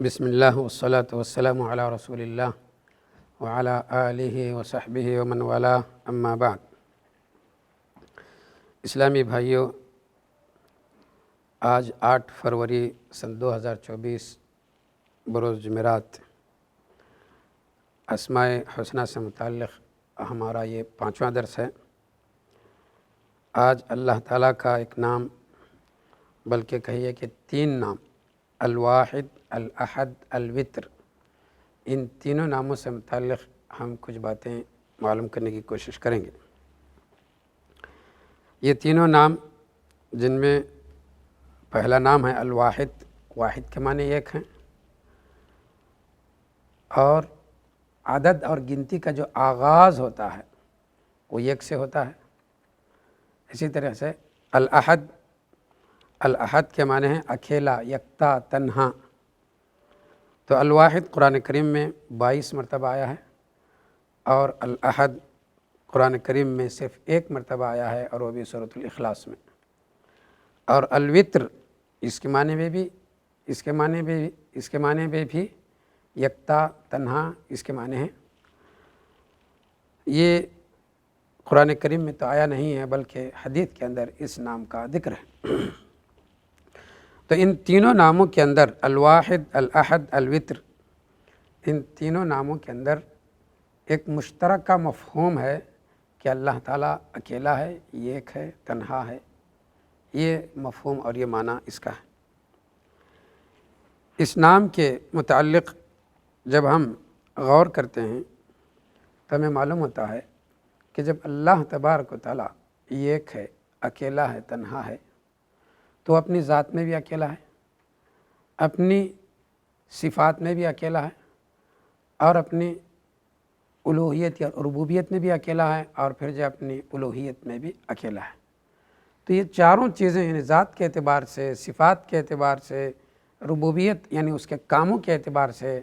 بسم اللہ والصلاة والسلام علی رسول اللہ وعلی آلہ وصحبہ ومن والاه اما بعد۔ اسلامی بھائیوں، آج 8 فروری سن 2024 بروز جمعرات اسماء حسنہ سے متعلق ہمارا یہ 5واں درس ہے۔ آج اللہ تعالیٰ کا ایک نام، بلکہ کہیے کہ 3 نام، الواحد، الاحد، الوتر، ان تینوں ناموں سے متعلق ہم کچھ باتیں معلوم کرنے کی کوشش کریں گے۔ یہ تینوں نام، جن میں پہلا نام ہے الواحد، واحد کے معنی ایک ہیں، اور عدد اور گنتی کا جو آغاز ہوتا ہے وہ ایک سے ہوتا ہے۔ اسی طرح سے الاحد، الاحد کے معنی ہیں اکیلا، یکتا، تنہا۔ تو الواحد قرآن کریم میں 22 مرتبہ آیا ہے، اور الاحد قرآن کریم میں صرف 1 مرتبہ آیا ہے، اور وہ بھی سورۃ الاخلاص میں۔ اور الوتر، اس کے معنی میں بھی یکتا، تنہا، اس کے معنی ہیں۔ یہ قرآن کریم میں تو آیا نہیں ہے، بلکہ حدیث کے اندر اس نام کا ذکر ہے۔ تو ان تینوں ناموں کے اندر، الواحد، الاحد، الوتر، ان تینوں ناموں کے اندر ایک مشترکہ مفہوم ہے کہ اللہ تعالیٰ اکیلا ہے، ایک ہے، تنہا ہے۔ یہ مفہوم اور یہ معنی اس کا ہے۔ اس نام کے متعلق جب ہم غور کرتے ہیں تو ہمیں معلوم ہوتا ہے کہ جب اللہ تبارک و تعالیٰ ایک ہے، اکیلا ہے، تنہا ہے، تو اپنی ذات میں بھی اکیلا ہے، اپنی صفات میں بھی اکیلا ہے، اور اپنی الوہیت یا ربوبیت میں بھی اکیلا ہے، اور پھر جو اپنی الوہیت میں بھی اکیلا ہے۔ تو یہ چاروں چیزیں، یعنی ذات کے اعتبار سے، صفات کے اعتبار سے، ربوبیت یعنی اس کے کاموں کے اعتبار سے،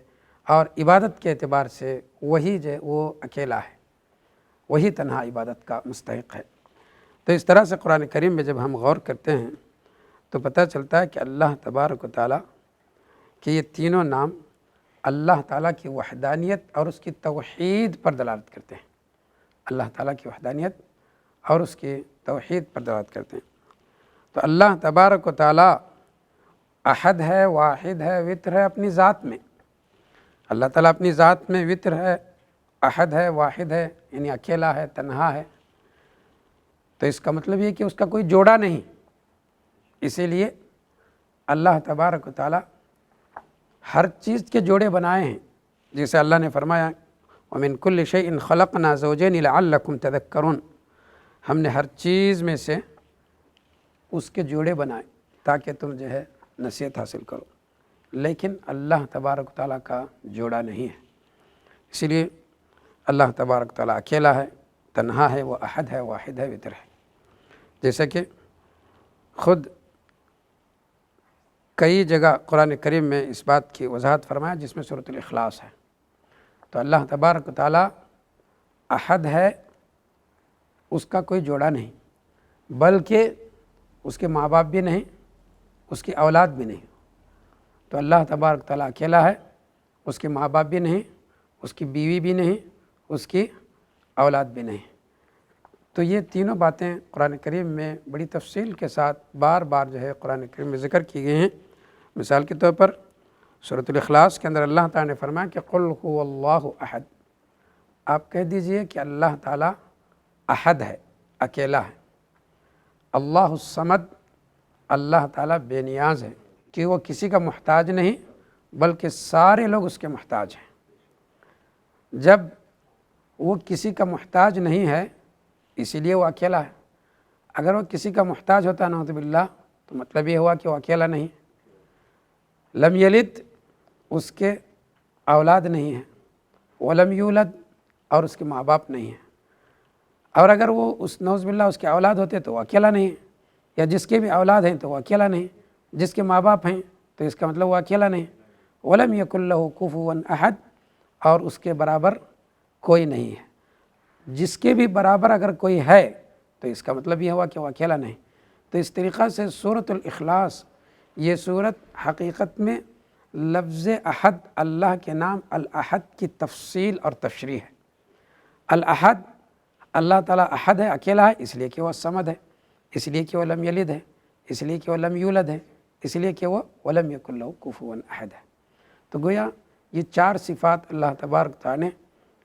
اور عبادت کے اعتبار سے، وہی جو وہ اکیلا ہے، وہی تنہا عبادت کا مستحق ہے۔ تو اس طرح سے قرآن کریم میں جب ہم غور کرتے ہیں تو پتہ چلتا ہے کہ اللہ تبارک و تعالیٰ کہ یہ تینوں نام اللہ تعالیٰ کی وحدانیت اور اس کی توحید پر دلالت کرتے ہیں۔ اللہ تعالیٰ کی وحدانیت اور اس کی توحید پر دلالت کرتے ہیں۔ تو اللہ تبارک و تعالیٰ احد ہے، واحد ہے، وتر ہے اپنی ذات میں۔ اللہ تعالیٰ اپنی ذات میں وتر ہے، احد ہے، واحد ہے، یعنی اکیلا ہے، تنہا ہے۔ تو اس کا مطلب یہ کہ اس کا کوئی جوڑا نہیں۔ اسی لیے اللہ تبارک و تعالیٰ ہر چیز کے جوڑے بنائے ہیں، جیسے اللہ نے فرمایا وَمِن كُلِّ شَيْءٍ خَلَقْنَا زَوْجَيْنِ لَعَلَّكُمْ تَذَكَّرُونَ، ہم نے ہر چیز میں سے اس کے جوڑے بنائے تاکہ تم جو ہے نصیحت حاصل کرو۔ لیکن اللہ تبارک و تعالیٰ کا جوڑا نہیں ہے۔ اسی لیے اللہ تبارک و تعالیٰ اکیلا ہے، تنہا ہے، وہ احد ہے، واحد ہے، وتر ہے۔ جیسے کہ خود کئی جگہ قرآن کریم میں اس بات کی وضاحت فرمایا، جس میں سورۃ الاخلاص ہے۔ تو اللہ تبارک و تعالیٰ احد ہے، اس کا کوئی جوڑا نہیں، بلکہ اس کے ماں باپ بھی نہیں، اس کی اولاد بھی نہیں۔ تو اللہ تبارک و تعالیٰ اکیلا ہے، اس کے ماں باپ بھی نہیں، اس کی بیوی بھی نہیں، اس کی اولاد بھی نہیں۔ تو یہ تینوں باتیں قرآن کریم میں بڑی تفصیل کے ساتھ بار بار جو ہے قرآن کریم میں ذکر کی گئی ہیں۔ مثال کے طور پر سورۃ الاخلاص کے اندر اللہ تعالیٰ نے فرمایا کہ قُلْ هُوَ اللَّهُ احد، آپ کہہ دیجئے کہ اللہ تعالیٰ احد ہے، اکیلا ہے۔ اللہ الصمد، اللہ تعالیٰ بے نیاز ہے کہ وہ کسی کا محتاج نہیں، بلکہ سارے لوگ اس کے محتاج ہیں۔ جب وہ کسی کا محتاج نہیں ہے، اسی لیے وہ اکیلا ہے۔ اگر وہ کسی کا محتاج ہوتا نعوذ باللہ تو مطلب یہ ہوا کہ وہ اکیلا نہیں۔ لم یلد، اس کے اولاد نہیں ہے، ولم یولد، اور اس کے ماں باپ نہیں ہیں۔ اور اگر وہ نعوذ باللہ اس کے اولاد ہوتے تو وہ اکیلا نہیں ہے، یا جس کے بھی اولاد ہیں تو وہ اکیلا نہیں، جس کے ماں باپ ہیں تو اس کا مطلب وہ اکیلا نہیں۔ ولم یکن لہ کفوا احد، اور اس کے برابر کوئی نہیں ہے۔ جس کے بھی برابر اگر کوئی ہے تو اس کا مطلب یہ ہوا کہ وہ اکیلا نہیں۔ تو اس طریقہ سے سورۃ الاخلاص، یہ سورت حقیقت میں لفظ احد اللہ کے نام الاحد کی تفصیل اور تشریح ہے۔ الاحد، اللہ تعالیٰ احد ہے، اکیلا ہے، اس لیے کہ وہ صمد ہے، اس لیے کہ وہ لم یلد ہے، اس لیے کہ وہ لم یولد ہے، اس لیے کہ وہ ولم یکن لہ کفوا احد ہے۔ تو گویا یہ 4 صفات اللہ تبارک تعالیٰ نے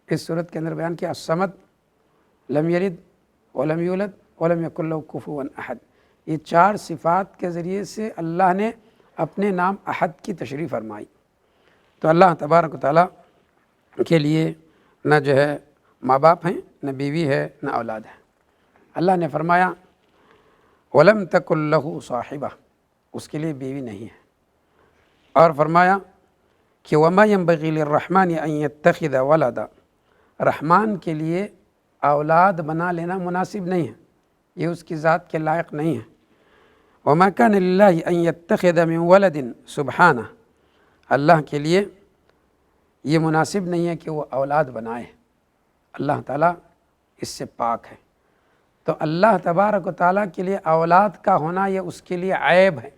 اس صورت کے اندر بیان کیا، الصمد، لم یلد ولم یولد ولم یکن لہ کفوا احد۔ یہ 4 صفات کے ذریعے سے اللہ نے اپنے نام احد کی تشریح فرمائی۔ تو اللہ تبارک و تعالیٰ کے لیے نہ جو ہے ماں باپ ہیں، نہ بیوی ہے، نہ اولاد ہے۔ اللہ نے فرمایا وَلَمْ تَكُنْ لَهُ صَاحِبَةٌ، اس کے لیے بیوی نہیں ہے، اور فرمایا کہ وَمَا يَنبَغِي لِلرَّحْمَنِ أَن يَتَّخِذَ وَلَدًا، رحمان کے لیے اولاد بنا لینا مناسب نہیں ہے، یہ اس کی ذات کے لائق نہیں ہے۔ وَمَا كَانَ لِلَّهِ أَن يَتَّخِذَ مِن وَلَدٍ سُبْحَانَهُ، اللہ کے لیے یہ مناسب نہیں ہے کہ وہ اولاد بنائے، اللہ تعالیٰ اس سے پاک ہے۔ تو اللہ تبارک و تعالیٰ کے لیے اولاد کا ہونا یہ اس کے لیے عیب ہے،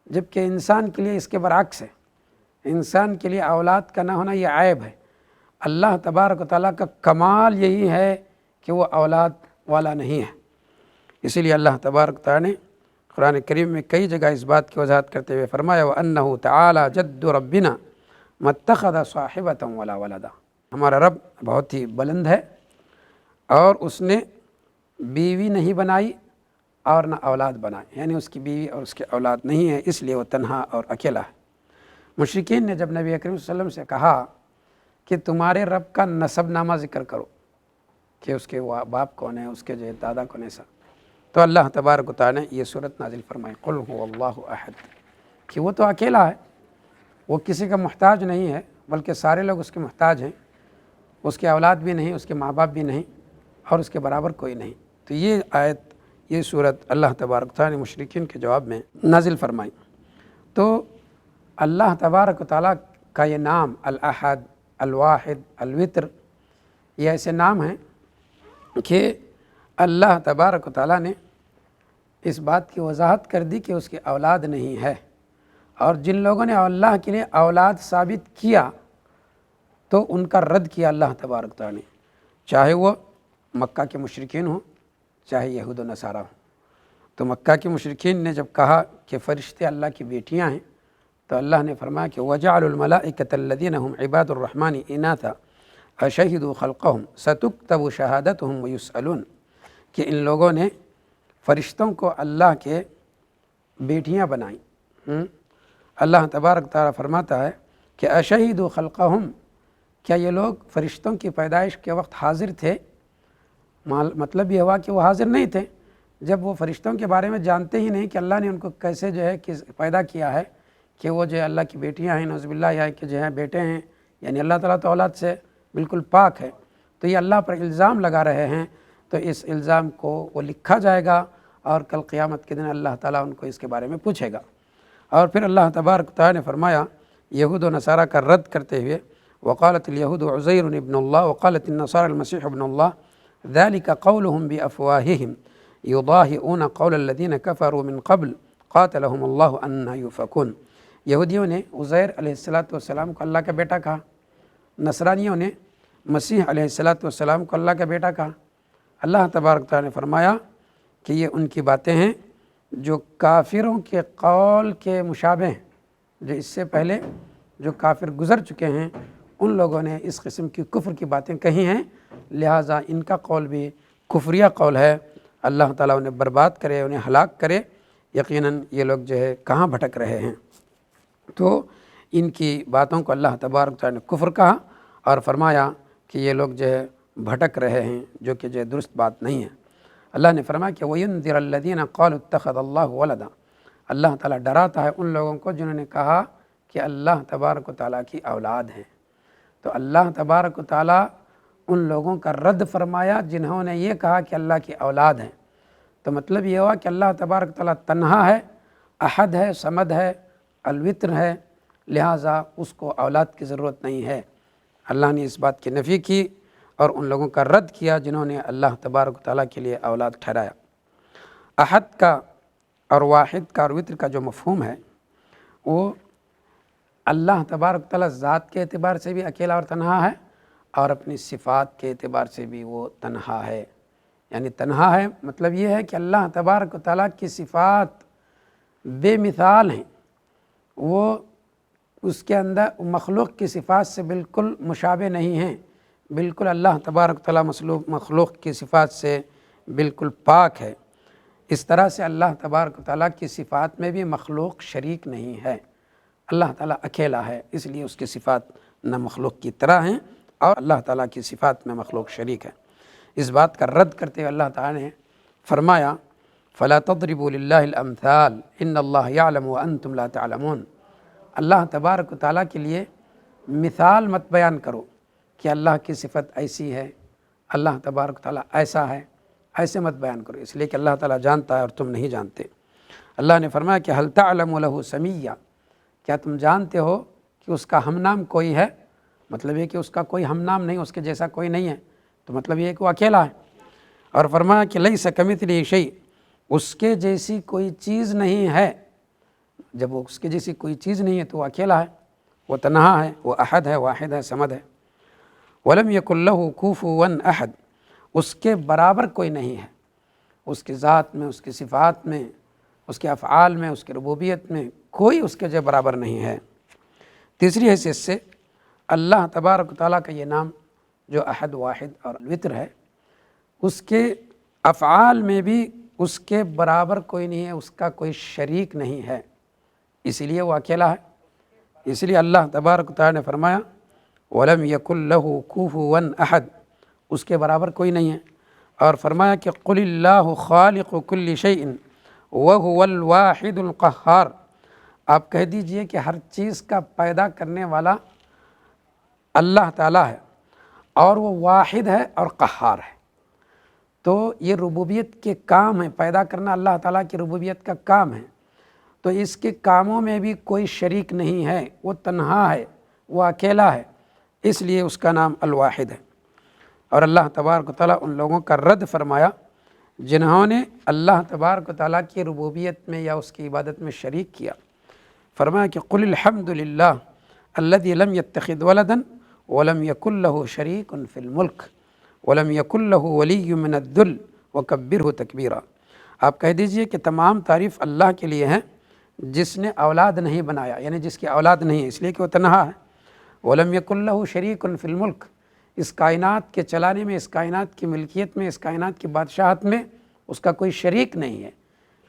جبکہ انسان کے لیے اس کے برعکس ہے، انسان کے لیے اولاد کا نہ ہونا یہ عیب ہے۔ اللہ تبارک و تعالیٰ کا کمال یہی ہے کہ وہ اولاد والا نہیں ہے۔ اسی لیے اللہ تبارک و تعالیٰ نے قرآن کریم میں کئی جگہ اس بات کی وضاحت کرتے ہوئے فرمایا وَأَنَّهُ تَعَالَى جَدُّ رَبِّنَا مَا اتَّخَذَ صَاحِبَةً وَلَا وَلَدًا، ہمارا رب بہت ہی بلند ہے اور اس نے بیوی نہیں بنائی اور نہ اولاد بنائی، یعنی اس کی بیوی اور اس کے اولاد نہیں ہے، اس لیے وہ تنہا اور اکیلا ہے۔ مشرکین نے جب نبی اکرم صلی اللہ علیہ وسلم سے کہا کہ تمہارے رب کا نسب نامہ ذکر کرو کہ اس کے باپ کون ہے، اس کے جو دادا کون ہے، تو اللہ تبارک و تعالیٰ نے یہ صورت نازل فرمائی قُلْ هُوَ اللَّهُ أَحَدٌ، کہ وہ تو اکیلا ہے، وہ کسی کا محتاج نہیں ہے، بلکہ سارے لوگ اس کے محتاج ہیں، اس کے اولاد بھی نہیں، اس کے ماں باپ بھی نہیں، اور اس کے برابر کوئی نہیں۔ تو یہ آیت، یہ صورت اللہ تبارک و تعالیٰ نے مشرکین کے جواب میں نازل فرمائی۔ تو اللہ تبارک و تعالیٰ کا یہ نام الاحد، الواحد، الوتر، یہ ایسے نام ہیں کہ اللہ تبارک و تعالیٰ نے اس بات کی وضاحت کر دی کہ اس کی اولاد نہیں ہے، اور جن لوگوں نے اللہ کے لیے اولاد ثابت کیا تو ان کا رد کیا اللہ تبارک و تعالیٰ نے، چاہے وہ مکہ کے مشرکین ہوں، چاہے یہود و نصارہ ہوں۔ تو مکہ کے مشرکین نے جب کہا کہ فرشتے اللہ کی بیٹیاں ہیں، تو اللہ نے فرمایا کہ وَجَعَلُوا الْمَلَائِكَةَ الَّذِينَ هُمْ عِبَادُ الرَّحْمَنِ إِنَاثًا أَشَهِدُوا خَلْقَهُمْ سَتُكْتَبُ شَهَادَتُهُمْ وَيُسْأَلُونَ، کہ ان لوگوں نے فرشتوں کو اللہ کے بیٹیاں بنائیں۔ اللہ تبارک تعالیٰ فرماتا ہے کہ أَشَهِدُوا خَلْقَهُمْ، کیا یہ لوگ فرشتوں کی پیدائش کے وقت حاضر تھے؟ مطلب یہ ہوا کہ وہ حاضر نہیں تھے، جب وہ فرشتوں کے بارے میں جانتے ہی نہیں کہ اللہ نے ان کو کیسے جو ہے پیدا کیا ہے، کہ وہ جو ہے اللہ کی بیٹیاں ہیں، نعوذ باللہ، یا کہ جو ہے بیٹے ہیں، یعنی اللہ تعالیٰ تو اولاد سے بالکل پاک ہے، تو یہ اللہ پر الزام لگا رہے ہیں، تو اس الزام کو وہ لکھا جائے گا اور کل قیامت کے دن اللہ تعالیٰ ان کو اس کے بارے میں پوچھے گا۔ اور پھر اللہ تبارک تعالیٰ نے فرمایا یہود و نصارہ کا رد کرتے ہوئے وقالت الیہود عزیر ابن اللہ وقالت النصارى المسیح ابن اللہ ذلك قولهم بأفواههم يضاهئون قول الذين كفروا من قبل قاتلهم الله أنى يؤفكون، یہودیوں نے عزیر علیہ السلام کو اللہ کا بیٹا کہا، نصرانیوں نے مسیح علیہ السلام کو اللہ کا بیٹا کہا۔ اللہ تبارک تعالیٰ نے فرمایا کہ یہ ان کی باتیں ہیں جو کافروں کے قول کے مشابہ ہیں، جو اس سے پہلے جو کافر گزر چکے ہیں ان لوگوں نے اس قسم کی کفر کی باتیں کہی ہیں، لہٰذا ان کا قول بھی کفریہ قول ہے، اللہ تعالیٰ انہیں برباد کرے، انہیں ہلاک کرے، یقیناً یہ لوگ جو ہے کہاں بھٹک رہے ہیں۔ تو ان کی باتوں کو اللہ تبارک تعالیٰ نے کفر کہا اور فرمایا کہ یہ لوگ جو ہے بھٹک رہے ہیں، جو کہ جو ہے درست بات نہیں ہے۔ اللہ نے فرمایا کہ وَيُنذِرَ الَّذِينَ قَالُوا اتَّخَذَ اللَّهُ وَلَدًا، اللہ تعالیٰ ڈراتا ہے ان لوگوں کو جنہوں نے کہا کہ اللہ تبارک و تعالیٰ کی اولاد ہیں۔ تو اللہ تبارک و تعالیٰ ان لوگوں کا رد فرمایا جنہوں نے یہ کہا کہ اللہ کی اولاد ہیں۔ تو مطلب یہ ہوا کہ اللہ تبارک و تعالیٰ تنہا ہے، احد ہے، صمد ہے، الوتر ہے، لہٰذا اس کو اولاد کی ضرورت نہیں ہے۔ اللہ نے اس بات کی نفی کی اور ان لوگوں کا رد کیا جنہوں نے اللہ تبارک و تعالیٰ کے لیے اولاد ٹھہرایا۔ احد کا اور واحد کا اور وتر کا جو مفہوم ہے وہ اللہ تبارک تعالیٰ ذات کے اعتبار سے بھی اکیلا اور تنہا ہے، اور اپنی صفات کے اعتبار سے بھی وہ تنہا ہے۔ یعنی تنہا ہے مطلب یہ ہے کہ اللہ تبارک تعالیٰ کی صفات بے مثال ہیں، وہ اس کے اندر مخلوق کی صفات سے بالکل مشابہ نہیں ہیں، بالکل اللہ تبارک تعالیٰ مخلوق کی صفات سے بالکل پاک ہے۔ اس طرح سے اللہ تبارک تعالیٰ کی صفات میں بھی مخلوق شریک نہیں ہے، اللہ تعالیٰ اکیلا ہے، اس لیے اس کی صفات نہ مخلوق کی طرح ہیں اور اللہ تعالیٰ کی صفات میں مخلوق شریک ہے۔ اس بات کا رد کرتے ہوئے اللہ تعالیٰ نے فرمایا فَلَا تَضْرِبُوا لِلَّهِ الْأَمْثَالِ إِنَّ اللَّهَ يَعْلَمُ وَأَنْتُمْ لَا تَعْلَمُونَ۔ اللہ تبارک و تعالیٰ کے لیے مثال مت بیان کرو کہ اللہ کی صفت ایسی ہے، اللہ تبارک و تعالیٰ ایسا ہے، ایسے مت بیان کرو، اس لیے کہ اللہ تعالیٰ جانتا ہے اور تم نہیں جانتے۔ اللہ نے فرمایا کہ هَلْ تَعْلَمُ لَهُ سَمِيًّا، کیا تم جانتے ہو کہ اس کا ہم نام کوئی ہے؟ مطلب یہ کہ اس کا کوئی ہم نام نہیں، اس کے جیسا کوئی نہیں ہے، تو مطلب یہ ہے کہ وہ اکیلا ہے۔ اور فرمایا کہ لَيْسَ كَمِثْلِهِ شَيْءٌ، اس کے جیسی کوئی چیز نہیں ہے۔ جب وہ اس کے جیسی کوئی چیز نہیں ہے تو وہ اکیلا ہے، وہ تنہا ہے، وہ احد ہے، واحد ہے، صمد ہے۔ وَلَمْ يَكُنْ لَهُ كُفُوًا أَحَدٌ، اس کے برابر کوئی نہیں ہے، اس کی ذات میں، اس کی صفات میں، اس کے افعال میں، اس کی ربوبیت میں کوئی اس کے جو برابر نہیں ہے۔ تیسری حیثیت سے اللہ تبارک و تعالیٰ کا یہ نام جو احد، واحد اور وتر ہے، اس کے افعال میں بھی اس کے برابر کوئی نہیں ہے، اس کا کوئی شریک نہیں ہے، اسی لیے وہ اکیلا ہے۔ اس لیے اللہ تبارک و تعالیٰ نے فرمایا وَلَمْ يَكُنْ لَهُ كُفُوًا أَحَدٌ، اس کے برابر کوئی نہیں ہے۔ اور فرمایا کہ قُلِ اللَّهُ خَالِقُ كُلِّ شَيْءٍ وَهُوَ الْوَاحِدُ الْقَهَّارُ، آپ کہہ دیجئے کہ ہر چیز کا پیدا کرنے والا اللہ تعالیٰ ہے اور وہ واحد ہے اور قہار ہے۔ تو یہ ربوبیت کے کام ہیں، پیدا کرنا اللہ تعالیٰ کی ربوبیت کا کام ہے، تو اس کے کاموں میں بھی کوئی شریک نہیں ہے، وہ تنہا ہے، وہ اکیلا ہے، اس لیے اس کا نام الواحد ہے۔ اور اللہ تبارک و تعالیٰ ان لوگوں کا رد فرمایا جنہوں نے اللہ تبارک و تعالیٰ کی ربوبیت میں یا اس کی عبادت میں شریک کیا۔ فرمایا کہ قُلِ الْحَمْدُ لِلَّهِ الَّذِي لَمْ يَتَّخِذْ وَلَدًا وَلَمْ يَكُنْ لَهُ شَرِيكٌ فِي الْمُلْكِ وَلَمْ يَكُنْ لَهُ وَلِيٌّ مِّنَ الذُّلِّ وَكَبِّرْهُ تَكْبِيرًا، آپ کہہ دیجئے کہ تمام تعریف اللہ کے لیے ہیں جس نے اولاد نہیں بنایا، یعنی جس کی اولاد نہیں ہے، اس لیے کہ وہ تنہا ہے۔ وَلَمْ يَكُنْ لَهُ شَرِيكٌ فِي الْمُلْكِ، اس کائنات کے چلانے میں، اس کائنات کی ملکیت میں، اس کائنات کی بادشاہت میں اس کا کوئی شریک نہیں ہے۔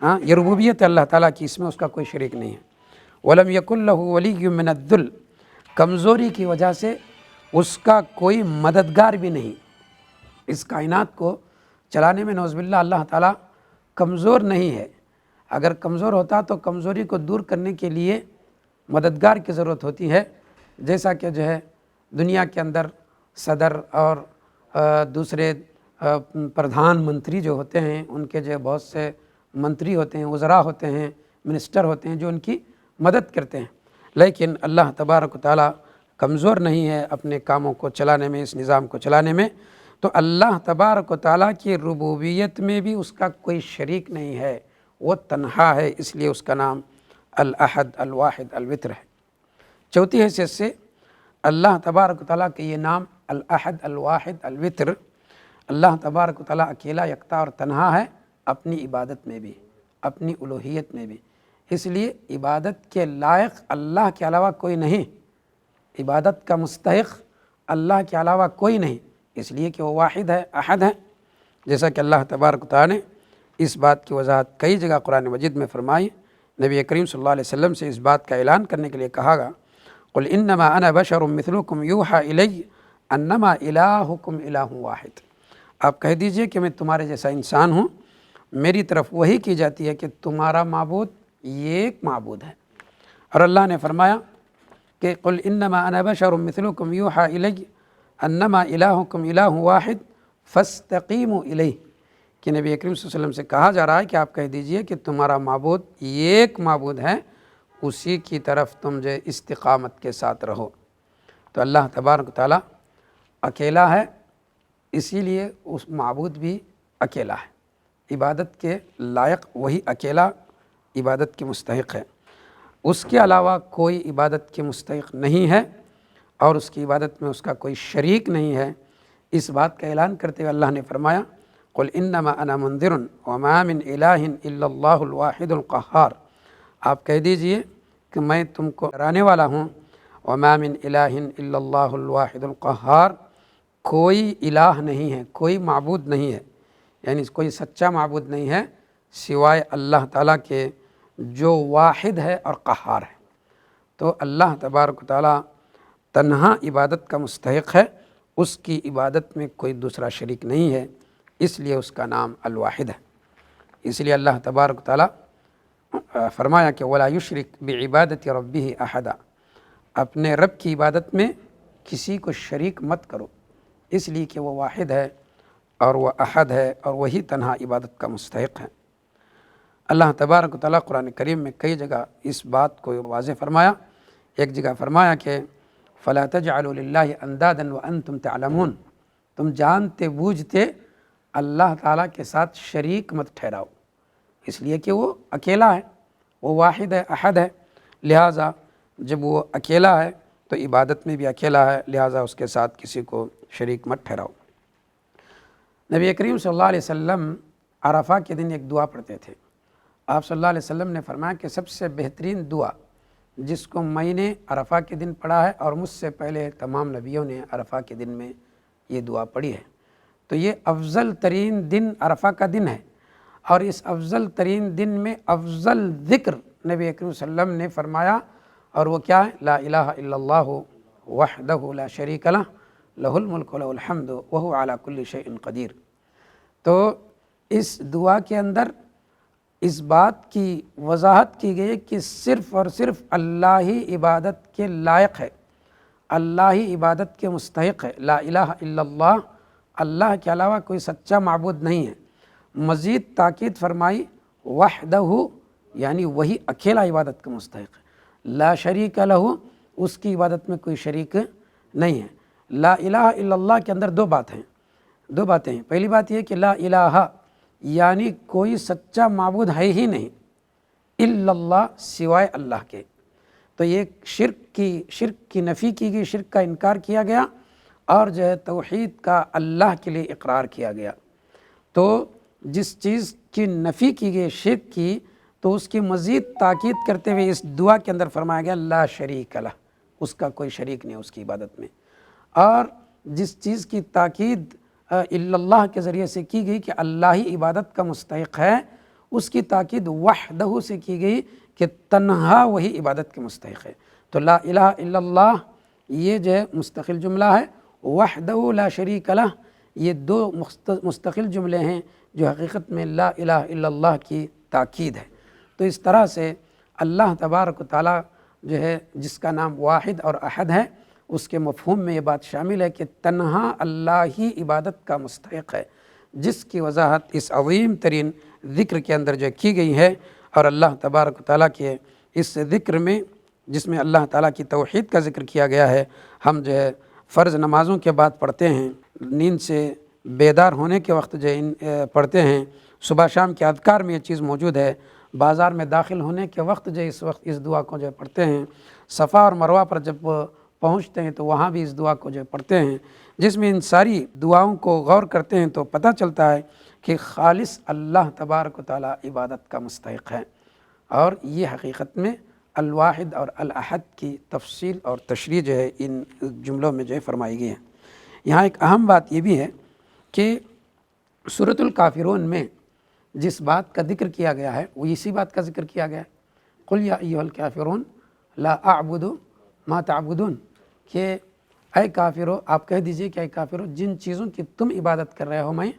ہاں، یہ ربوبیت ہے اللہ تعالیٰ کی، اس میں اس کا کوئی شریک نہیں ہے۔ وَلَمْ يَكُنْ لَهُ وَلِيٌّ مِّنَ الذُّلِّ، کمزوری کی وجہ سے اس کا کوئی مددگار بھی نہیں۔ اس کائنات کو چلانے میں نعوذ باللہ اللہ تعالیٰ کمزور نہیں ہے، اگر کمزور ہوتا تو کمزوری کو دور کرنے کے لیے مددگار کی ضرورت ہوتی ہے، جیسا کہ جو ہے دنیا کے اندر صدر اور دوسرے پردھان منتری جو ہوتے ہیں، ان کے جو بہت سے منتری ہوتے ہیں، وزراء ہوتے ہیں، منسٹر ہوتے ہیں جو ان کی مدد کرتے ہیں، لیکن اللہ تبارک و تعالیٰ کمزور نہیں ہے اپنے کاموں کو چلانے میں، اس نظام کو چلانے میں۔ تو اللہ تبارک و تعالیٰ کی ربوبیت میں بھی اس کا کوئی شریک نہیں ہے، وہ تنہا ہے، اس لیے اس کا نام الاحد، الواحد، الوتر ہے۔ چوتھی حیثیت سے اللہ تبارک و تعالیٰ کے یہ نام الاحد، الواحد، الوتر، اللہ تبارک و تعالیٰ اکیلا، یکتا اور تنہا ہے اپنی عبادت میں بھی، اپنی الوہیت میں بھی، اس لیے عبادت کے لائق اللہ کے علاوہ کوئی نہیں، عبادت کا مستحق اللہ کے علاوہ کوئی نہیں، اس لیے کہ وہ واحد ہے، احد ہے، جیسا کہ اللہ تبارک و تعالیٰ نے اس بات کی وضاحت کئی جگہ قرآن مجید میں فرمائی۔ نبی کریم صلی اللہ علیہ وسلم سے اس بات کا اعلان کرنے کے لیے کہا گا قُلْ إِنَّمَا أَنَا بَشَرٌ مِثْلُكُمْ يُوحَىٰ إِلَيَّ أَنَّمَا إِلَٰهُكُمْ إِلَٰهٌ وَاحِدٌ، آپ کہہ دیجئے کہ میں تمہارے جیسا انسان ہوں، میری طرف وحی کی جاتی ہے کہ تمہارا معبود ایک معبود ہے۔ اور اللہ نے فرمایا کہ قُلْ إِنَّمَا أَنَا بَشَرٌ مِثْلُكُمْ يُوحَىٰ إِلَيَّ أَنَّمَا إِلَٰهُكُمْ إِلَٰهٌ وَاحِدٌ فَاسْتَقِيمُوا إِلَيْهِ، کہ نبی کریم صلی اللہ علیہ وسلم سے کہا جا رہا ہے کہ آپ کہہ دیجئے کہ تمہارا معبود ایک معبود ہے، اسی کی طرف تم جو استقامت کے ساتھ رہو۔ تو اللہ تبارک و تعالیٰ اکیلا ہے، اسی لیے اس معبود بھی اکیلا ہے، عبادت کے لائق وہی اکیلا عبادت کے مستحق ہے۔ اس کے علاوہ کوئی عبادت کے مستحق نہیں ہے اور اس کی عبادت میں اس کا کوئی شریک نہیں ہے۔ اس بات کا اعلان کرتے ہوئے اللہ نے فرمایا قل انما انا منذر وما من الہ الا اللہ الواحد القہار، آپ کہہ دیجئے کہ میں تم کو ڈرانے والا ہوں، وما من الہ الا اللہ الواحد القہار، کوئی الہ نہیں ہے، کوئی معبود نہیں ہے، یعنی کوئی سچا معبود نہیں ہے سوائے اللہ تعالیٰ کے جو واحد ہے اور قہار ہے۔ تو اللہ تبارک و تعالیٰ تنہا عبادت کا مستحق ہے، اس کی عبادت میں کوئی دوسرا شریک نہیں ہے، اس لیے اس کا نام الواحد ہے۔ اس لیے اللہ تبارک و تعالیٰ فرمایا کہ وَلَا يُشْرِكْ بِعِبَادَةِ رَبِّهِ أَحَدًا، اپنے رب کی عبادت میں کسی کو شریک مت کرو، اس لیے کہ وہ واحد ہے اور وہ احد ہے اور وہی تنہا عبادت کا مستحق ہے۔ اللہ تبارک و تعالیٰ قرآن کریم میں کئی جگہ اس بات کو واضح فرمایا۔ ایک جگہ فرمایا کہ فَلَا تَجْعَلُوا لِلَّهِ أَنْدَادًا وَأَنْتُمْ تَعْلَمُونَ، تم جانتے بوجھتے اللہ تعالیٰ کے ساتھ شریک مت ٹھہراؤ، اس لیے کہ وہ اکیلا ہے، وہ واحد ہے، احد ہے، لہٰذا جب وہ اکیلا ہے تو عبادت میں بھی اکیلا ہے، لہٰذا اس کے ساتھ کسی کو شریک مت ٹھہراؤ۔ نبی کریم صلی اللہ علیہ وسلم عرفہ کے دن ایک دعا پڑھتے تھے۔ آپ صلی اللہ علیہ وسلم نے فرمایا کہ سب سے بہترین دعا جس کو میں نے عرفہ کے دن پڑھا ہے اور مجھ سے پہلے تمام نبیوں نے عرفہ کے دن میں یہ دعا پڑھی ہے، تو یہ افضل ترین دن عرفہ کا دن ہے، اور اس افضل ترین دن میں افضل ذکر نبی اکرم صلی اللہ علیہ وسلم نے فرمایا، اور وہ کیا ہے؟ لا الہ الا اللہ وحدہ لا شریک لہ لہ الملک و لہ الحمد وہو علی کل شیء قدیر۔ تو اس دعا کے اندر اس بات کی وضاحت کی گئی کہ صرف اور صرف اللہ ہی عبادت کے لائق ہے، اللہ ہی عبادت کے مستحق ہے، لا الہ الا اللہ، اللہ کے علاوہ کوئی سچا معبود نہیں ہے۔ مزید تاکید فرمائی وحدہ، یعنی وہی اکیلا عبادت کا مستحق ہے، لا شریک لہ، اس کی عبادت میں کوئی شریک نہیں ہے۔ لا الہ الا اللہ کے اندر دو باتیں ہیں۔ پہلی بات یہ کہ لا الہ یعنی کوئی سچا معبود ہے ہی نہیں الا اللہ، سوائے اللہ کے، تو یہ شرک کی نفی کی گئی، شرک کا انکار کیا گیا، اور جو ہے توحید کا اللہ کے لیے اقرار کیا گیا۔ تو جس چیز کی نفی کی گئی شرک کی، تو اس کی مزید تاکید کرتے ہوئے اس دعا کے اندر فرمایا گیا لا شریک لہ، اس کا کوئی شریک نہیں اس کی عبادت میں۔ اور جس چیز کی تاکید الا اللہ کے ذریعے سے کی گئی کہ اللہ ہی عبادت کا مستحق ہے، اس کی تاکید وحدہ سے کی گئی کہ تنہا وہی عبادت کے مستحق ہے۔ تو لا الہ الا اللہ یہ جو ہے مستقل جملہ ہے، وحدہ لا شریک لہ یہ دو مستقل جملے ہیں جو حقیقت میں لا الہ الا اللہ کی تاکید ہے۔ تو اس طرح سے اللہ تبارک و تعالیٰ جو ہے جس کا نام واحد اور احد ہے، اس کے مفہوم میں یہ بات شامل ہے کہ تنہا اللہ ہی عبادت کا مستحق ہے، جس کی وضاحت اس عظیم ترین ذکر کے اندر جو کی گئی ہے۔ اور اللہ تبارک و تعالیٰ کے اس ذکر میں جس میں اللہ تعالیٰ کی توحید کا ذکر کیا گیا ہے، ہم جو ہے فرض نمازوں کے بعد پڑھتے ہیں، نیند سے بیدار ہونے کے وقت جو پڑھتے ہیں، صبح شام کے اذکار میں یہ چیز موجود ہے، بازار میں داخل ہونے کے وقت جو اس وقت اس دعا کو جو پڑھتے ہیں، صفا اور مروہ پر جب پہنچتے ہیں تو وہاں بھی اس دعا کو جو پڑھتے ہیں، جس میں ان ساری دعاؤں کو غور کرتے ہیں تو پتہ چلتا ہے کہ خالص اللہ تبارک و تعالیٰ عبادت کا مستحق ہے۔ اور یہ حقیقت میں الواحد اور الاحد کی تفصیل اور تشریح جو ہے ان جملوں میں جو ہے فرمائی گئی ہے۔ یہاں ایک اہم بات یہ بھی ہے کہ سورۃ الکافرون میں جس بات کا ذکر کیا گیا ہے وہ اسی بات کا ذکر کیا گیا ہے، قل یا ایھا الکافرون لا اعبد ما تعبدون، کہ اے کافرو، آپ کہہ دیجئے کہ اے کافرو، جن چیزوں کی تم عبادت کر رہے ہو میں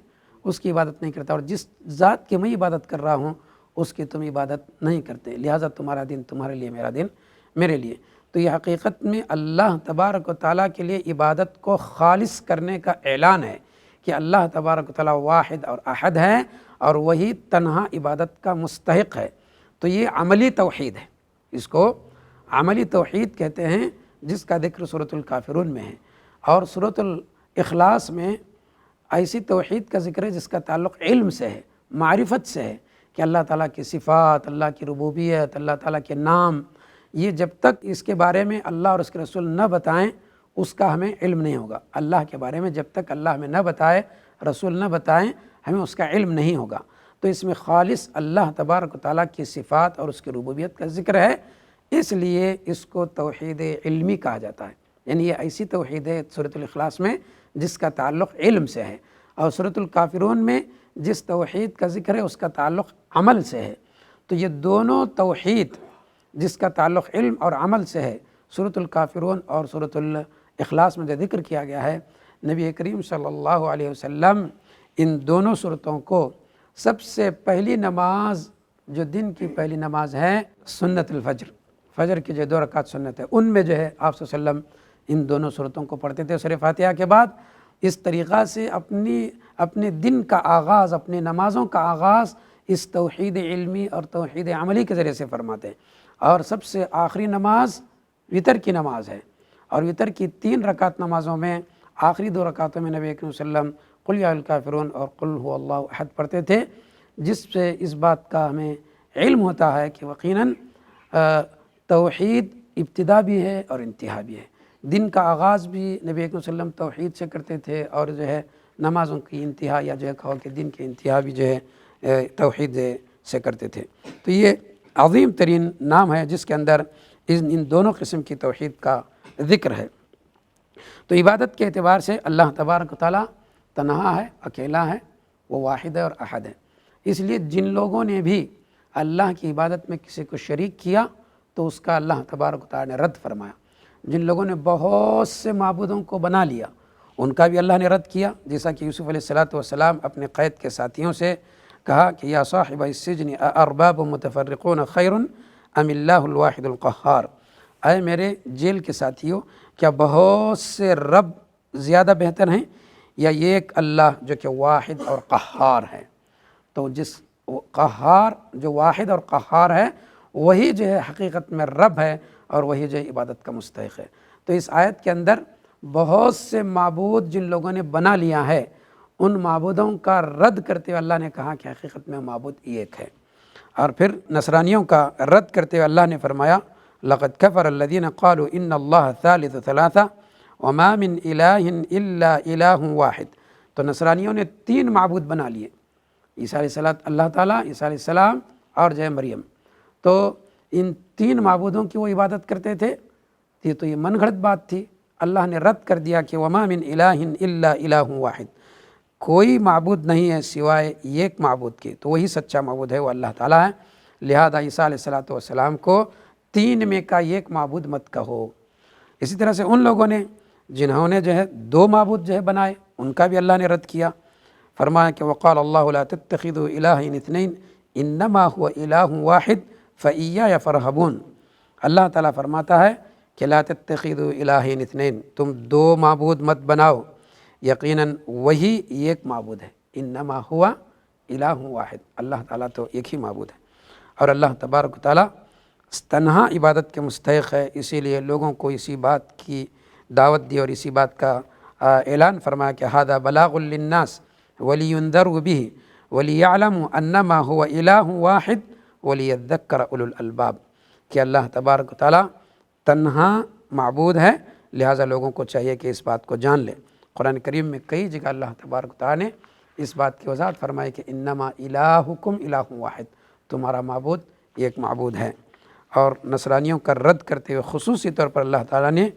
اس کی عبادت نہیں کرتا، اور جس ذات کی میں عبادت کر رہا ہوں اس کی تم عبادت نہیں کرتے، لہٰذا تمہارا دین تمہارے لیے، میرا دین میرے لیے۔ تو یہ حقیقت میں اللہ تبارک و تعالیٰ کے لیے عبادت کو خالص کرنے کا اعلان ہے کہ اللہ تبارک و تعالیٰ واحد اور احد ہے اور وہی تنہا عبادت کا مستحق ہے۔ تو یہ عملی توحید ہے، اس کو عملی توحید کہتے ہیں، جس کا ذکر سورۃ الکافرون میں ہے۔ اور سورۃ الاخلاص میں ایسی توحید کا ذکر ہے جس کا تعلق علم سے ہے، معرفت سے ہے، کہ اللہ تعالیٰ کی صفات، اللہ کی ربوبیت، اللہ تعالیٰ کے نام، یہ جب تک اس کے بارے میں اللہ اور اس کے رسول نہ بتائیں اس کا ہمیں علم نہیں ہوگا۔ اللہ کے بارے میں جب تک اللہ ہمیں نہ بتائے، رسول نہ بتائیں، ہمیں اس کا علم نہیں ہوگا۔ تو اس میں خالص اللہ تبارک و تعالیٰ کی صفات اور اس کی ربوبیت کا ذکر ہے، اس لیے اس کو توحید علمی کہا جاتا ہے۔ یعنی یہ ایسی توحید ہے سورۃ الاخلاص میں جس کا تعلق علم سے ہے، اور سورۃ الکافرون میں جس توحید کا ذکر ہے اس کا تعلق عمل سے ہے۔ تو یہ دونوں توحید جس کا تعلق علم اور عمل سے ہے، سورۃ الکافرون اور سورۃ الاخلاص میں جو ذکر کیا گیا ہے، نبی کریم صلی اللہ علیہ وسلم ان دونوں صورتوں کو سب سے پہلی نماز جو دن کی پہلی نماز ہے سنت الفجر، فجر کی جو 2 رکعت سنت ہے، ان میں جو ہے آپ صلی اللہ علیہ وسلم ان دونوں صورتوں کو پڑھتے تھے سورہ فاتحہ کے بعد۔ اس طریقہ سے اپنے دن کا آغاز، اپنی نمازوں کا آغاز اس توحید علمی اور توحید عملی کے ذریعے سے فرماتے ہیں۔ اور سب سے آخری نماز وتر کی نماز ہے، اور وتر کی 3 رکعت نمازوں میں آخری 2 رکعتوں میں نبی کریم صلی اللہ علیہ وسلم قل یا الکافرون اور قل هو اللہ احد پڑھتے تھے، جس سے اس بات کا ہمیں علم ہوتا ہے کہ یقیناً توحید ابتدا بھی ہے اور انتہا بھی ہے۔ دن کا آغاز بھی نبی اکرم صلی اللہ علیہ وسلم توحید سے کرتے تھے، اور جو ہے نمازوں کی انتہا یا جو ہے کہو کہ دن کی انتہا بھی جو ہے توحید سے کرتے تھے۔ تو یہ عظیم ترین نام ہے جس کے اندر ان دونوں قسم کی توحید کا ذکر ہے۔ تو عبادت کے اعتبار سے اللہ تبارک و تعالیٰ تنہا ہے، اکیلا ہے، وہ واحد ہے اور احد ہے۔ اس لیے جن لوگوں نے بھی اللہ کی عبادت میں کسی کو شریک کیا تو اس کا اللہ تبارک و تعالیٰ نے رد فرمایا۔ جن لوگوں نے بہت سے معبودوں کو بنا لیا ان کا بھی اللہ نے رد کیا، جیسا کہ یوسف علیہ السلام اپنے قید کے ساتھیوں سے کہا کہ یا صاحب السجن ارباب متفرقون خیر ام اللہ الواحد القہار، اے میرے جیل کے ساتھیوں، کیا بہت سے رب زیادہ بہتر ہیں یا یہ ایک اللہ جو کہ واحد اور قہار ہے؟ تو جس قہار جو واحد اور قہار ہے وہی جو ہے حقیقت میں رب ہے، اور وہی جو ہے عبادت کا مستحق ہے۔ تو اس آیت کے اندر بہت سے معبود جن لوگوں نے بنا لیا ہے ان معبودوں کا رد کرتے ہوئے اللہ نے کہا کہ حقیقت میں معبود ایک ہے۔ اور پھر نصرانیوں کا رد کرتے ہوئے اللہ نے فرمایا لقد کفر الذین قالوا ان اللہ ثالث ثلاثہ وما من الہ الا الہ واحد۔ تو نصرانیوں نے 3 معبود بنا لیے، عیسیٰ علیہ السلام اللہ تعالیٰ، عیسیٰ علیہ السلام اور جو ہے مریم۔ تو ان 3 معبودوں کی وہ عبادت کرتے تھے، تو یہ من گھڑت بات تھی۔ اللہ نے رد کر دیا کہ وما من الہ الا الہ واحد، کوئی معبود نہیں ہے سوائے ایک معبود کے، تو وہی سچا معبود ہے، وہ اللہ تعالیٰ ہے۔ لہذا عیسیٰ علیہ السلام کو 3 میں کا ایک معبود مت کہو۔ اسی طرح سے ان لوگوں نے جنہوں نے جو ہے 2 معبود جو ہے بنائے ان کا بھی اللہ نے رد کیا، فرمایا کہ وقال اللہ لا تتخذوا الہین اثنین انما هو الہ واحد فإیایا فرہبون۔ اللہ تعالیٰ فرماتا ہے کہ لا تتخذوا الہین اثنین، تم 2 معبود مت بناؤ، یقیناً وہی ایک معبود ہے، انما ہوا الہ واحد، اللہ تعالیٰ تو ایک ہی معبود ہے۔ اور اللہ تبارک و تعالیٰ تنہا عبادت کے مستحق ہے، اسی لیے لوگوں کو اسی بات کی دعوت دی اور اسی بات کا اعلان فرمایا کہ ھذا بلاغ للناس ولینذروا بہ وليعلموا انما هو الہ واحد وليذکر اولو الالباب، کہ اللہ تبارک و تعالیٰ تنہا معبود ہے، لہٰذا لوگوں کو چاہیے کہ اس بات کو جان لیں۔ قرآن کریم میں کئی جگہ اللہ تبارک و تعالیٰ نے اس بات کی وضاحت فرمائی کہ انما الہکم الہ واحد، تمہارا معبود ایک معبود ہے۔ اور نصرانیوں کا رد کرتے ہوئے خصوصی طور پر اللہ تعالیٰ نے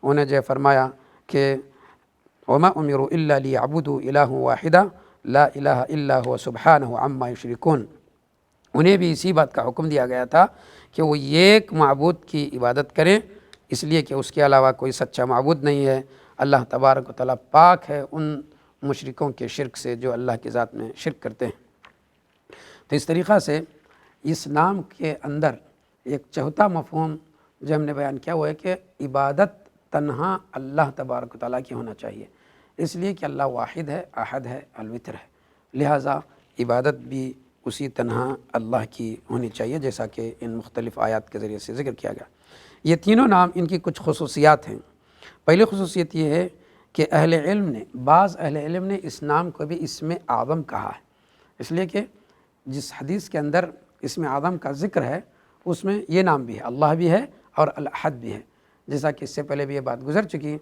انہیں جو فرمایا کہ وما امروا الا لیعبدوا الہ واحدا لا الہ الا هو سبحانہ عما یشرکون، انہیں بھی اسی بات کا حکم دیا گیا تھا کہ وہ ایک معبود کی عبادت کریں، اس لیے کہ اس کے علاوہ کوئی سچا معبود نہیں ہے۔ اللہ تبارک و تعالیٰ پاک ہے ان مشرکوں کے شرک سے جو اللہ کی ذات میں شرک کرتے ہیں۔ تو اس طریقہ سے اس نام کے اندر ایک چوتھا مفہوم جو ہم نے بیان کیا وہ ہے کہ عبادت تنہا اللہ تبارک و تعالیٰ کی ہونا چاہیے، اس لیے کہ اللہ واحد ہے، احد ہے، الوتر ہے، لہٰذا عبادت بھی اسی تنہا اللہ کی ہونی چاہیے، جیسا کہ ان مختلف آیات کے ذریعے سے ذکر کیا گیا۔ یہ تینوں نام ان کی کچھ خصوصیات ہیں۔ پہلی خصوصیت یہ ہے کہ بعض اہل علم نے اس نام کو بھی اسم اعظم کہا ہے، اس لیے کہ جس حدیث کے اندر اسم اعظم کا ذکر ہے اس میں یہ نام بھی ہے، اللہ بھی ہے اور الاحد بھی ہے، جیسا کہ اس سے پہلے بھی یہ بات گزر چکی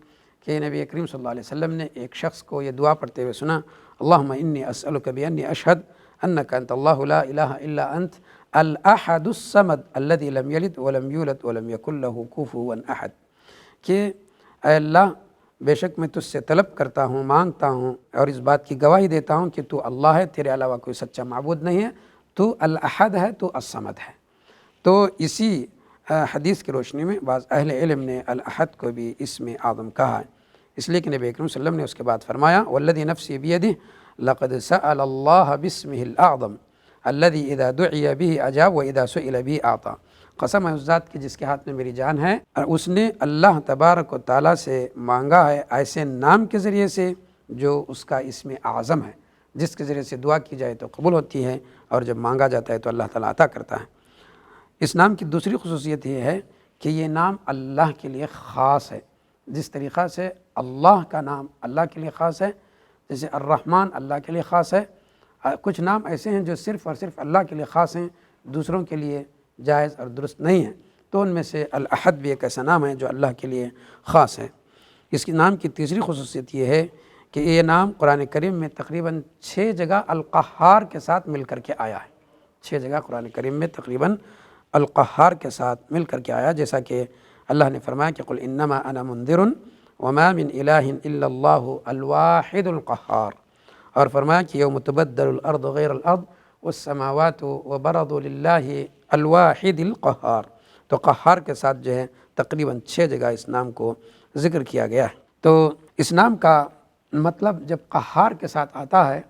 کہ نبی کریم صلی اللہ علیہ وسلم نے ایک شخص کو یہ دعا پڑھتے ہوئے سنا، اللہم انی اسألک بانی اشہد انک انت اللہ لا الہ الا انت الاحد الصمد الذی لم یلد ولم یولد ولم یکن لہ کفوا احد، کہ اے اللہ بے شک میں تجھ سے طلب کرتا ہوں، مانگتا ہوں اور اس بات کی گواہی دیتا ہوں کہ تو اللہ ہے، تیرے علاوہ کوئی سچا معبود نہیں ہے، تو الاحد ہے، تو الصمد ہے۔ تو اسی حدیث کی روشنی میں بعض اہل علم نے الاحد کو بھی اسم اعظم کہا ہے، اس لیے کہ نبی اکرم صلی اللہ علیہ وسلم نے اس کے بعد فرمایا والذی نفسی بیدہ لقد سأل اللہ باسمہ الاعظم الذی اذا دعی به اجاب واذا سئل به اعطا، قسم ہے اس ذات کی جس کے ہاتھ میں میری جان ہے، اور اس نے اللہ تبارک و تعالیٰ سے مانگا ہے ایسے نام کے ذریعے سے جو اس کا اسم اعظم ہے، جس کے ذریعے سے دعا کی جائے تو قبول ہوتی ہے اور جب مانگا جاتا ہے تو اللہ تعالیٰ عطا کرتا ہے۔ اس نام کی دوسری خصوصیت یہ ہے کہ یہ نام اللہ کے لیے خاص ہے، جس طریقہ سے اللہ کا نام اللہ کے لیے خاص ہے، جیسے الرحمن اللہ کے لیے خاص ہے، کچھ نام ایسے ہیں جو صرف اور صرف اللہ کے لیے خاص ہیں، دوسروں کے لیے جائز اور درست نہیں ہیں، تو ان میں سے الاحد بھی ایک ایسا نام ہے جو اللہ کے لیے خاص ہے۔ اس کی نام کی تیسری خصوصیت یہ ہے کہ یہ نام قرآن کریم میں تقریباً 6 جگہ القہار کے ساتھ مل کر کے آیا ہے، 6 جگہ قرآن کریم میں تقریباً القہار کے ساتھ مل کر کے آیا، جیسا کہ اللہ نے فرمایا کہ قل انما انا منذر وما من الہ الا اللہ الواحد القہار، اور فرمایا کہ یوم تبدل الارض غیر الارض والسماوات وبرزوا للہ الواحد القہار، تو قہار کے ساتھ جو ہے تقریباً 6 جگہ اس نام کو ذکر کیا گیا ہے۔ تو اس نام کا مطلب جب قہار کے ساتھ آتا ہے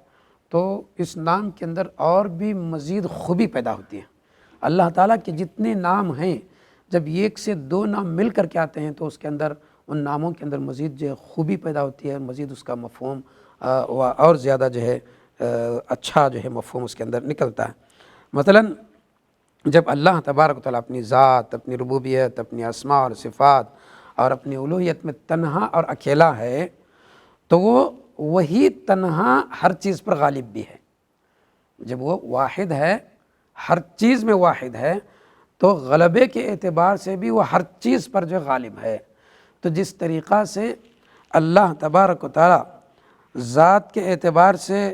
تو اس نام کے اندر اور بھی مزید خوبی پیدا ہوتی ہے۔ اللہ تعالیٰ کے جتنے نام ہیں جب ایک سے 2 نام مل کر کے آتے ہیں تو اس کے اندر ان ناموں کے اندر مزید جو ہے خوبی پیدا ہوتی ہے، مزید اس کا مفہوم اور زیادہ جو ہے اچھا جو ہے مفہوم اس کے اندر نکلتا ہے۔ مثلاً جب اللہ تبارک و تعالیٰ اپنی ذات، اپنی ربوبیت، اپنی اسماء اور صفات اور اپنی الوہیت میں تنہا اور اکیلا ہے تو وہ وہی تنہا ہر چیز پر غالب بھی ہے۔ جب وہ واحد ہے، ہر چیز میں واحد ہے، تو غلبے کے اعتبار سے بھی وہ ہر چیز پر جو غالب ہے۔ تو جس طریقہ سے اللہ تبارک و تعالیٰ ذات کے اعتبار سے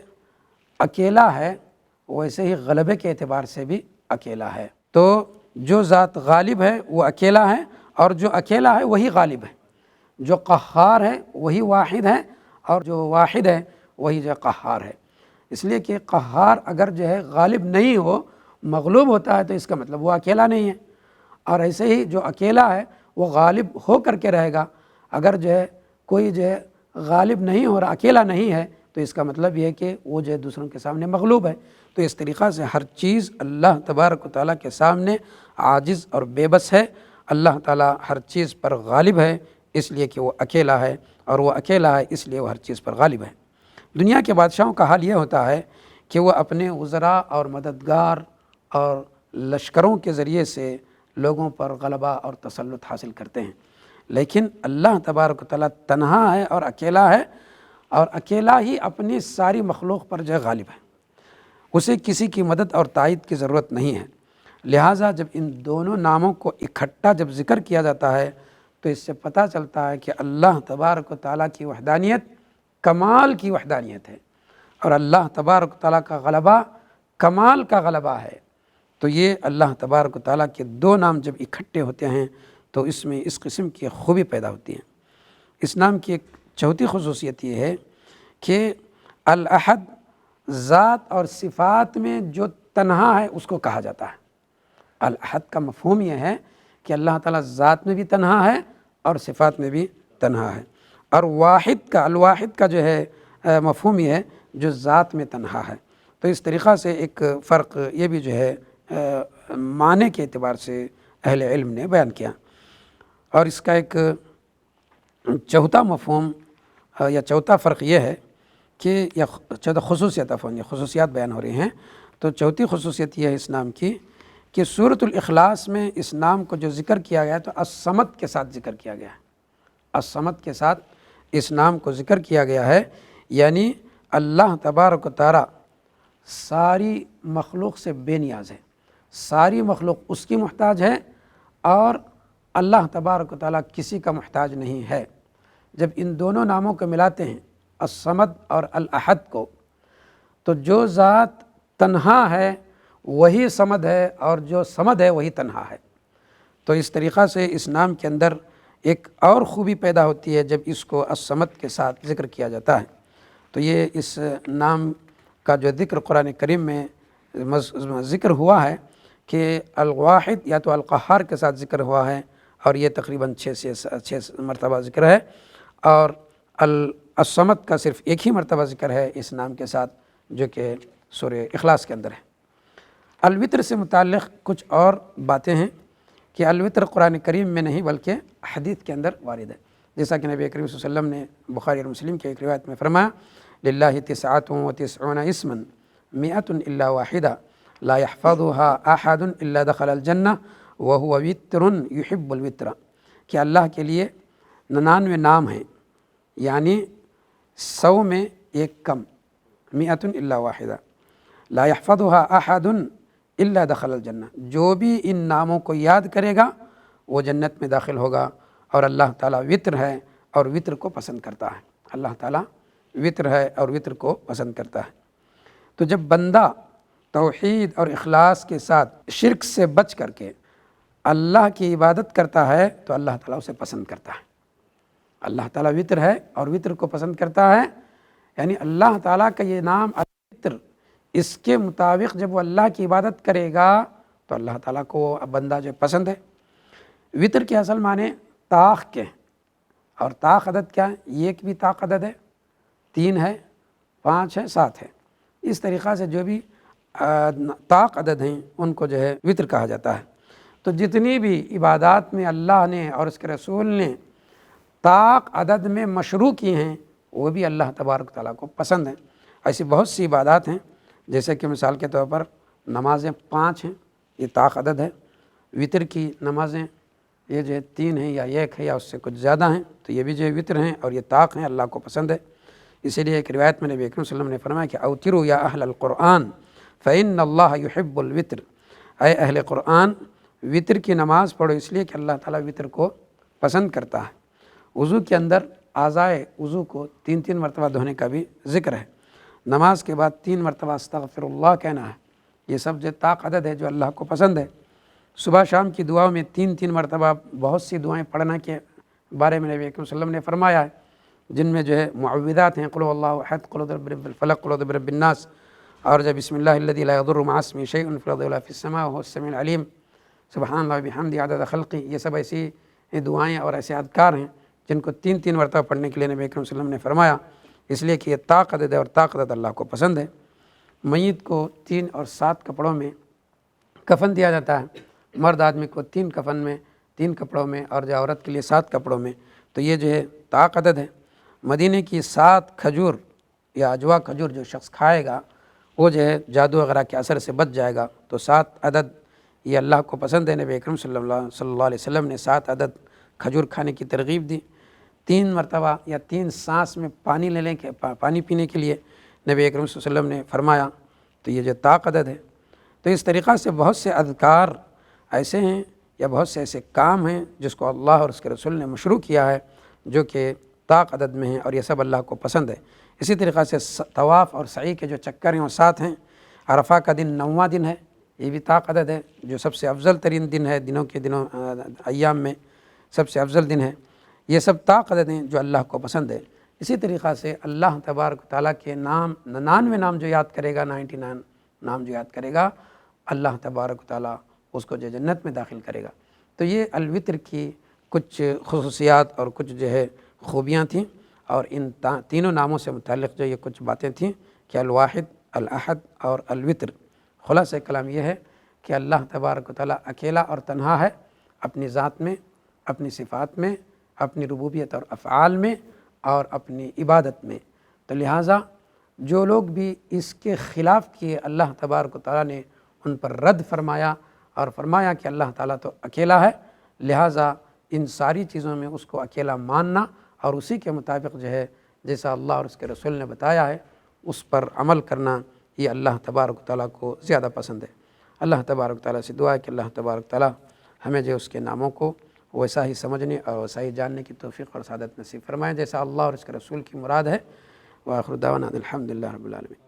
اکیلا ہے، ویسے ہی غلبے کے اعتبار سے بھی اکیلا ہے۔ تو جو ذات غالب ہے وہ اکیلا ہے، اور جو اکیلا ہے وہی غالب ہے۔ جو قہار ہے وہی واحد ہے، اور جو واحد ہے وہی جو قہار ہے۔ اس لیے کہ قہار اگر جو ہے غالب نہیں ہو، مغلوب ہوتا ہے، تو اس کا مطلب وہ اکیلا نہیں ہے، اور ایسے ہی جو اکیلا ہے وہ غالب ہو کر کے رہے گا۔ اگر جو ہے کوئی جو ہے غالب نہیں ہو رہا، اکیلا نہیں ہے، تو اس کا مطلب یہ ہے کہ وہ جو ہے دوسروں کے سامنے مغلوب ہے۔ تو اس طریقہ سے ہر چیز اللہ تبارک و تعالیٰ کے سامنے عاجز اور بے بس ہے۔ اللہ تعالیٰ ہر چیز پر غالب ہے اس لیے کہ وہ اکیلا ہے، اور وہ اکیلا ہے اس لیے وہ ہر چیز پر غالب ہے۔ دنیا کے بادشاہوں کا حال یہ ہوتا ہے کہ وہ اپنے وزراء اور مددگار اور لشکروں کے ذریعے سے لوگوں پر غلبہ اور تسلط حاصل کرتے ہیں، لیکن اللہ تبارک و تعالیٰ تنہا ہے اور اکیلا ہے، اور اکیلا ہی اپنی ساری مخلوق پر جو غالب ہے، اسے کسی کی مدد اور تائید کی ضرورت نہیں ہے۔ لہٰذا جب ان دونوں ناموں کو اکٹھا جب ذکر کیا جاتا ہے تو اس سے پتہ چلتا ہے کہ اللہ تبارک و تعالیٰ کی وحدانیت کمال کی وحدانیت ہے، اور اللہ تبارک و تعالیٰ کا غلبہ کمال کا غلبہ ہے۔ تو یہ اللہ تبارک و تعالیٰ کے 2 نام جب اکٹھے ہوتے ہیں تو اس میں اس قسم کی خوبی پیدا ہوتی ہے۔ اس نام کی ایک چوتھی خصوصیت یہ ہے کہ الاحد ذات اور صفات میں جو تنہا ہے اس کو کہا جاتا ہے۔ الاحد کا مفہوم یہ ہے کہ اللہ تعالیٰ ذات میں بھی تنہا ہے اور صفات میں بھی تنہا ہے، اور الواحد کا جو ہے مفہوم یہ ہے جو ذات میں تنہا ہے۔ تو اس طریقہ سے ایک فرق یہ بھی جو ہے معنی کے اعتبار سے اہل علم نے بیان کیا۔ اور اس کا ایک چوتھا مفہوم یا چوتھا فرق یہ ہے کہ یا چوتھا خصوصیات بیان ہو رہی ہیں، تو چوتھی خصوصیت یہ ہے اس نام کی کہ سورۃ الاخلاص میں اس نام کو جو ذکر کیا گیا ہے تو الصمد کے ساتھ ذکر کیا گیا ہے۔ الصمد کے ساتھ اس نام کو ذکر کیا گیا ہے، یعنی اللہ تبارک و تعالیٰ ساری مخلوق سے بے نیاز ہے، ساری مخلوق اس کی محتاج ہے، اور اللہ تبارک و تعالیٰ کسی کا محتاج نہیں ہے۔ جب ان دونوں ناموں کو ملاتے ہیں الصمد اور الاحد کو، تو جو ذات تنہا ہے وہی صمد ہے، اور جو صمد ہے وہی تنہا ہے۔ تو اس طریقہ سے اس نام کے اندر ایک اور خوبی پیدا ہوتی ہے جب اس کو الصمد کے ساتھ ذکر کیا جاتا ہے۔ تو یہ اس نام کا جو ذکر قرآن کریم میں ذکر ہوا ہے کہ الواحد یا تو القہار کے ساتھ ذکر ہوا ہے، اور یہ تقریباً 6 مرتبہ ذکر ہے، اور الصمد کا صرف ایک ہی مرتبہ ذکر ہے اس نام کے ساتھ، جو کہ سورہ اخلاص کے اندر ہے۔ الوتر سے متعلق کچھ اور باتیں ہیں کہ الوتر قرآن کریم میں نہیں بلکہ حدیث کے اندر وارد ہے، جیسا کہ نبی کریم صلی اللہ علیہ وسلم نے بخاری اور مسلم کی ایک روایت میں فرمایا للہ 99 اسما 100 الا واحدہ لا يحفظها احد الا دخل الجنہ وهو وتر يحب الوتر، کہ اللہ کے لیے 99 نام ہیں، یعنی 100 میں ایک کم، 100 الا واحدہ لا يحفظها احد الا دخل الجنہ، جو بھی ان ناموں کو یاد کرے گا وہ جنت میں داخل ہوگا۔ اور اللہ تعالیٰ وتر ہے اور وتر کو پسند کرتا ہے، اللہ تعالیٰ وتر ہے اور وتر کو پسند کرتا ہے۔ تو جب بندہ توحید اور اخلاص کے ساتھ شرک سے بچ کر کے اللہ کی عبادت کرتا ہے تو اللہ تعالیٰ اسے پسند کرتا ہے۔ اللہ تعالیٰ وتر ہے اور وتر کو پسند کرتا ہے، یعنی اللہ تعالیٰ کا یہ نام الوتر، اس کے مطابق جب وہ اللہ کی عبادت کرے گا تو اللہ تعالیٰ کو وہ بندہ جو پسند ہے۔ وتر کے اصل معنی طاق کے ہیں، اور طاق عدد کیا ہے؟ ایک بھی طاق عدد ہے، 3 ہے، 5 ہے، 7 ہے۔ اس طریقہ سے جو بھی طاق عدد ہیں ان کو جو ہے وتر کہا جاتا ہے۔ تو جتنی بھی عبادات میں اللہ نے اور اس کے رسول نے طاق عدد میں مشروع کی ہیں وہ بھی اللہ تبارک تعالیٰ کو پسند ہیں۔ ایسی بہت سی عبادات ہیں، جیسے کہ مثال کے طور پر نمازیں 5 ہیں، یہ طاق عدد ہے۔ وتر کی نمازیں یہ جو ہے 3 ہیں یا 1 ہے یا اس سے کچھ زیادہ ہیں، تو یہ بھی جو ہے وتر ہیں اور یہ طاق ہیں، اللہ کو پسند ہے۔ اسی لیے ایک روایت میں نبی اکرم صلی اللہ علیہ وسلم نے فرمایا کہ اوتروا یا اہل القرآن فإن اللہ یحب الوتر، اے اہل قرآن وتر کی نماز پڑھو، اس لیے کہ اللہ تعالیٰ وتر کو پسند کرتا ہے۔ وضو کے اندر اعضائے وضو کو 3 مرتبہ دھونے کا بھی ذکر ہے۔ نماز کے بعد 3 مرتبہ استغفر اللہ کہنا ہے، یہ سب جو طاق عدد ہے جو اللہ کو پسند ہے۔ صبح شام کی دعاؤں میں 3 مرتبہ بہت سی دعائیں پڑھنے کے بارے میں نبی اکرم صلی اللہ علیہ وسلم نے فرمایا ہے، جن میں جو ہے معوذات ہیں، قل هو اللہ احد، قل اعوذ برب الفلق، قل اعوذ برب الناس، اور جب بسم اللہ الذی لا یضر مع اسمہ شیء فی الارض ولا فی السماء وهو السمیع العلیم، سبحان اللہ بحمدہ عدد خلقہ، یہ سب ایسی دعائیں اور ایسے اذکار ہیں جن کو 3 مرتبہ پڑھنے کے لیے نبی اکرم صلی اللہ علیہ وسلم نے فرمایا، اس لیے کہ یہ طاق عدد ہے اور طاق عدد اللہ کو پسند ہے۔ میت کو 3 اور 7 کپڑوں میں کفن دیا جاتا ہے، مرد آدمی کو 3 کفن میں 3 کپڑوں میں، اور جو عورت کے لیے 7 کپڑوں میں، تو یہ جو ہے طاق عدد ہے۔ مدینے کی 7 کھجور یا اجوا کھجور جو شخص کھائے گا وہ جو ہے جادو وغیرہ کے اثر سے بچ جائے گا، تو 7 عدد یہ اللہ کو پسند ہے۔ نبی اکرم صلی اللہ علیہ وسلم نے 7 عدد کھجور کھانے کی ترغیب دی۔ 3 مرتبہ یا 3 سانس میں پانی پینے کے لیے نبی اکرم صلی اللہ علیہ وسلم نے فرمایا، تو یہ جو طاق عدد ہے۔ تو اس طریقہ سے بہت سے اذکار ایسے ہیں یا بہت سے ایسے کام ہیں جس کو اللہ اور اس کے رسول نے مشروع کیا ہے، جو کہ طاق عدد میں ہیں، اور یہ سب اللہ کو پسند ہے۔ اسی طریقہ سے طواف اور سعی کے جو چکر ہیں وہ 7 ہیں۔ عرفہ کا دن 9واں دن ہے، یہ بھی طاق عدد ہے، جو سب سے افضل ترین دن ہے، ایام میں سب سے افضل دن ہے۔ یہ سب طاق عدد ہیں جو اللہ کو پسند ہے۔ اسی طریقہ سے اللہ تبارک و تعالیٰ کے نام 99 نام جو یاد کرے گا، 99 نام جو یاد کرے گا، اللہ تبارک و تعالیٰ اس کو جو جنت میں داخل کرے گا۔ تو یہ الوتر کی کچھ خصوصیات اور کچھ جو ہے خوبیاں تھیں، اور ان تینوں ناموں سے متعلق جو یہ کچھ باتیں تھیں کہ الواحد، الاحد اور الوتر۔ خلاصہ کلام یہ ہے کہ اللہ تبارک و تعالیٰ اکیلا اور تنہا ہے، اپنی ذات میں، اپنی صفات میں، اپنی ربوبیت اور افعال میں، اور اپنی عبادت میں۔ تو لہٰذا جو لوگ بھی اس کے خلاف کیے، اللہ تبارک و تعالیٰ نے ان پر رد فرمایا اور فرمایا کہ اللہ تعالیٰ تو اکیلا ہے، لہٰذا ان ساری چیزوں میں اس کو اکیلا ماننا اور اسی کے مطابق جو ہے جیسا اللہ اور اس کے رسول نے بتایا ہے اس پر عمل کرنا، یہ اللہ تبارک و تعالیٰ کو زیادہ پسند ہے۔ اللہ تبارک و تعالیٰ سے دعا ہے کہ اللہ تبارک و تعالیٰ ہمیں جو اس کے ناموں کو ویسا ہی سمجھنے اور ویسا ہی جاننے کی توفیق اور سعادت نصیب فرمائیں جیسا اللہ اور اس کے رسول کی مراد ہے۔ وآخر دعوانا الحمدللہ رب العالمین۔